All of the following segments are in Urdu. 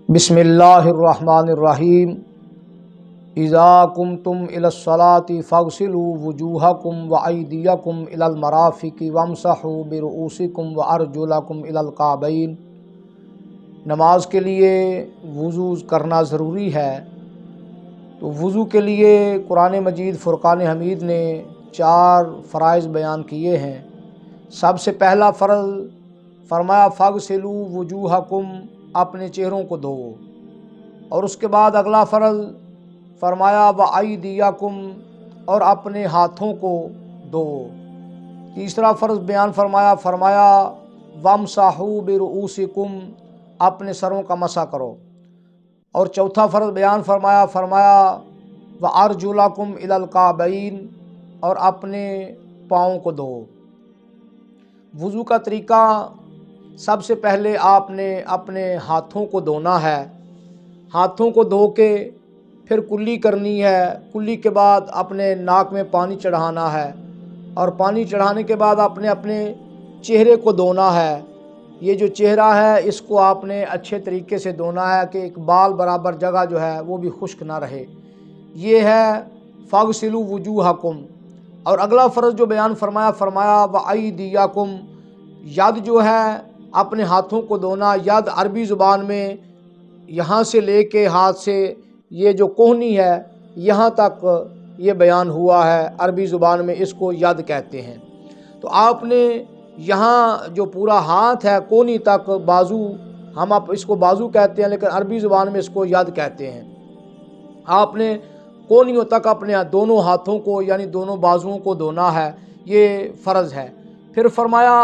بسم اللہ الرحمن الرحیم اذا قمتم الی الصلاۃ فاغسلوا وجوہکم وایدیکم الی المرافق وامسحوا برؤوسکم وارجلکم الی الکعبین۔ نماز کے لیے وضو کرنا ضروری ہے، تو وضو کے لیے قرآن مجید فرقان حمید نے 4 فرائض بیان کیے ہیں۔ سب سے پہلا فرض فرمایا فاغسلوا وجوہکم، اپنے چہروں کو دھوؤ، اور اس کے بعد اگلا فرض فرمایا وایدیکم، اور اپنے ہاتھوں کو دھوؤ۔ تیسرا فرض بیان فرمایا وامسحوا برؤوسکم، اپنے سروں کا مسح کرو، اور چوتھا فرض بیان فرمایا وارجلکم الی الکعبین، اور اپنے پاؤں کو دھوؤ۔ وضو کا طریقہ، سب سے پہلے آپ نے اپنے ہاتھوں کو دھونا ہے۔ ہاتھوں کو دھو کے پھر کلی کرنی ہے۔ کلی کے بعد اپنے ناک میں پانی چڑھانا ہے، اور پانی چڑھانے کے بعد اپنے چہرے کو دھونا ہے۔ یہ جو چہرہ ہے اس کو آپ نے اچھے طریقے سے دھونا ہے کہ ایک بال برابر جگہ جو ہے وہ بھی خشک نہ رہے۔ یہ ہے فاغسلوا وجوہکم۔ اور اگلا فرض جو بیان فرمایا وایدیکم، ید جو ہے اپنے ہاتھوں کو دھونا۔ ید عربی زبان میں یہاں سے لے کے ہاتھ سے یہ جو کوہنی ہے یہاں تک یہ بیان ہوا ہے، عربی زبان میں اس کو ید کہتے ہیں۔ تو آپ نے یہاں جو پورا ہاتھ ہے کونی تک، بازو، ہم اس کو بازو کہتے ہیں لیکن عربی زبان میں اس کو ید کہتے ہیں۔ آپ نے کونیوں تک اپنے دونوں ہاتھوں کو یعنی دونوں بازوؤں کو دھونا ہے، یہ فرض ہے۔ پھر فرمایا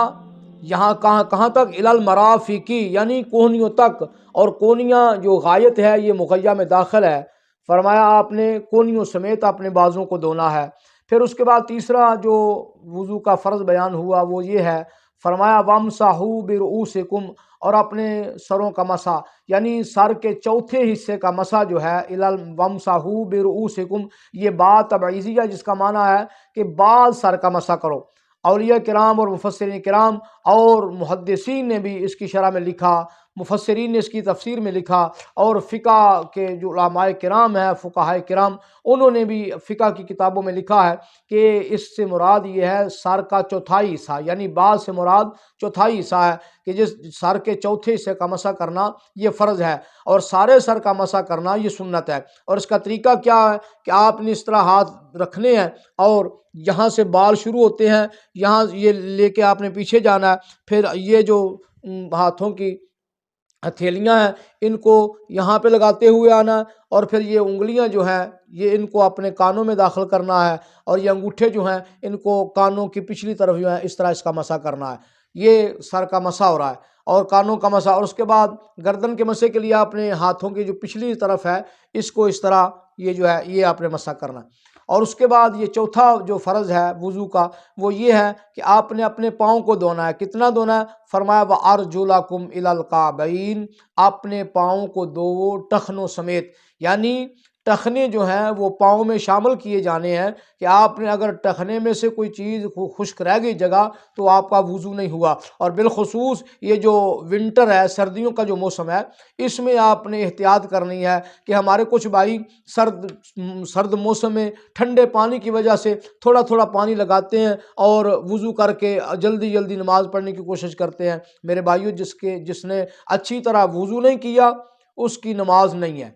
یہاں کہاں تک، الی المرافق، یعنی کوہنیوں تک، اور کونیاں جو غائط ہے یہ مغیہ میں داخل ہے۔ فرمایا آپ نے کونیوں سمیت اپنے بازوؤں کو دھونا ہے۔ پھر اس کے بعد تیسرا جو وضو کا فرض بیان ہوا وہ یہ ہے، فرمایا وامسحوا برؤوسکم، اور اپنے سروں کا مسح، یعنی سر کے چوتھے حصے کا مسح جو ہے، وامسحوا برؤوسکم، یہ با تبعیضیہ جس کا معنی ہے کہ بعض سر کا مسح کرو۔ اولیاء کرام اور مفسرین کرام اور محدثین نے بھی اس کی شرح میں لکھا، مفسرین نے اس کی تفسیر میں لکھا، اور فقہ کے جو علماء کرام ہیں، فقہاء کرام، انہوں نے بھی فقہ کی کتابوں میں لکھا ہے کہ اس سے مراد یہ ہے سر کا چوتھائی حصہ، یعنی بعض سے مراد چوتھائی حصہ ہے، کہ جس سر کے چوتھے حصے کا مسح کرنا یہ فرض ہے، اور سارے سر کا مسح کرنا یہ سنت ہے۔ اور اس کا طریقہ کیا ہے کہ آپ نے اس طرح ہاتھ رکھنے ہیں، اور یہاں سے بال شروع ہوتے ہیں، یہاں یہ لے کے آپ نے پیچھے جانا ہے، پھر یہ جو ہاتھوں کی ہتھیلیاں ہیں ان کو یہاں پہ لگاتے ہوئے آنا ہے، اور پھر یہ انگلیاں جو ہیں یہ ان کو اپنے کانوں میں داخل کرنا ہے، اور یہ انگوٹھے جو ہیں ان کو کانوں کی پچھلی طرف جو ہے اس طرح اس کا مسح کرنا ہے۔ یہ سر کا مسح ہو رہا ہے، اور کانوں کا مسح، اور اس کے بعد گردن کے مسح کے لیے اپنے ہاتھوں کی جو پچھلی طرف ہے اس کو اس طرح یہ جو ہے یہ آپ نے مسح کرنا ہے۔ اور اس کے بعد یہ چوتھا جو فرض ہے وضو کا وہ یہ ہے کہ آپ نے اپنے پاؤں کو دھونا ہے۔ کتنا دھونا ہے؟ فرمایا وارجلکم الی الکعبین، اپنے پاؤں کو دھوؤ ٹخنوں سمیت، یعنی ٹخنے جو ہیں وہ پاؤں میں شامل کیے جانے ہیں، کہ آپ نے اگر ٹخنے میں سے کوئی چیز خشک رہ گئی جگہ تو آپ کا وضو نہیں ہوا۔ اور بالخصوص یہ جو ونٹر ہے، سردیوں کا جو موسم ہے، اس میں آپ نے احتیاط کرنی ہے کہ ہمارے کچھ بھائی سرد موسم میں ٹھنڈے پانی کی وجہ سے تھوڑا تھوڑا پانی لگاتے ہیں اور وضو کر کے جلدی جلدی نماز پڑھنے کی کوشش کرتے ہیں۔ میرے بھائیو، جس نے اچھی طرح وضو نہیں کیا اس کی نماز نہیں ہے۔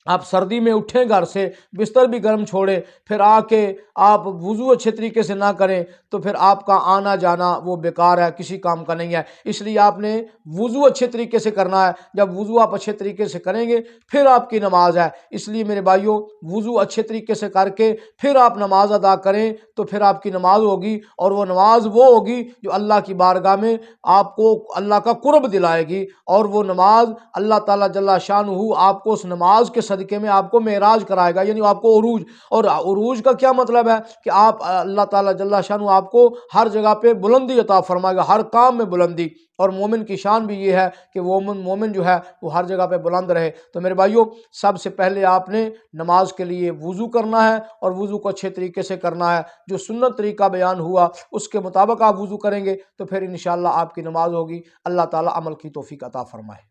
آپ سردی میں اٹھیں گھر سے، بستر بھی گرم چھوڑیں، پھر آ کے آپ وضو اچھے طریقے سے نہ کریں تو پھر آپ کا آنا جانا وہ بیکار ہے، کسی کام کا نہیں ہے۔ اس لیے آپ نے وضو اچھے طریقے سے کرنا ہے۔ جب وضو آپ اچھے طریقے سے کریں گے پھر آپ کی نماز ہے۔ اس لیے میرے بھائیوں، وضو اچھے طریقے سے کر کے پھر آپ نماز ادا کریں تو پھر آپ کی نماز ہوگی، اور وہ نماز وہ ہوگی جو اللہ کی بارگاہ میں آپ کو اللہ کا قرب دلائے گی، اور وہ نماز اللہ تعالیٰ جل شانہ آپ کو اس نماز کے صدقے میں آپ کو معراج کرائے گا، یعنی آپ کو عروج۔ اور عروج کا کیا مطلب ہے کہ آپ اللہ تعالیٰ جل شانہ آپ کو ہر جگہ پہ بلندی عطا فرمائے گا، ہر کام میں بلندی۔ اور مومن کی شان بھی یہ ہے کہ وہ مومن جو ہے وہ ہر جگہ پہ بلند رہے۔ تو میرے بھائیوں، سب سے پہلے آپ نے نماز کے لیے وضو کرنا ہے، اور وضو کو اچھے طریقے سے کرنا ہے۔ جو سنت طریقہ بیان ہوا اس کے مطابق آپ وضو کریں گے تو پھر انشاءاللہ آپ کی نماز ہوگی۔ اللہ تعالیٰ عمل کی توفیق عطا فرمائے۔